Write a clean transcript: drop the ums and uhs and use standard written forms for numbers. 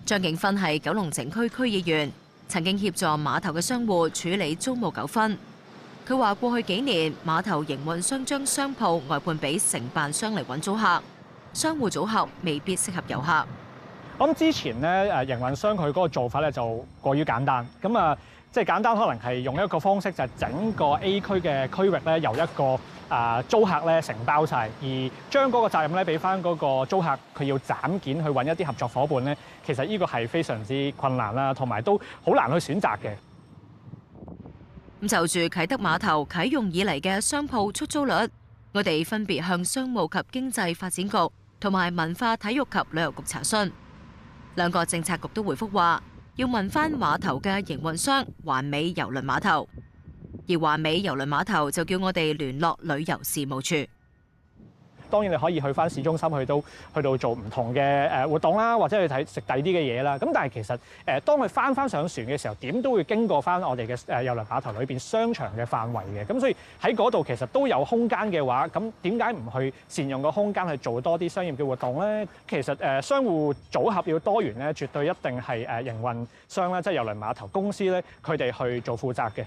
張景芬係九龍城區區議員，曾經協助碼頭嘅商戶處理租務糾紛。佢話過去幾年碼頭營運商將商鋪外判俾承辦商嚟揾租客，商戶組合未必適合遊客。咁之前咧營運商佢嗰個做法咧就過於簡單，即係簡單可能係用一個方式就係整個 A 區嘅區域咧由一個租客咧承包晒，而將嗰個責任咧俾翻嗰個租客，佢要斬件去揾一啲合作伙伴咧，其實呢個係非常之困難啦，同埋都好難去選擇嘅。咁就住啟德碼頭啟用以嚟嘅商鋪出租率，我哋分別向商務及經濟發展局同埋文化體育及旅遊局查詢，兩個政策局都回覆話要問翻碼頭嘅營運商環美郵輪碼頭，而環美郵輪碼頭就叫我哋聯絡旅遊事務處。當然你可以去翻市中心去到做唔同嘅活動啦，或者去睇食第啲嘅嘢啦。咁但係其實當佢翻上船嘅時候，點都會經過翻我哋嘅郵輪碼頭裏邊商場嘅範圍嘅。咁所以喺嗰度其實都有空間嘅話，咁點解唔去善用個空間去做多啲商業嘅活動咧？其實商戶組合要多元咧，絕對一定係營運商啦，即係郵輪碼頭公司咧，佢哋去做負責嘅。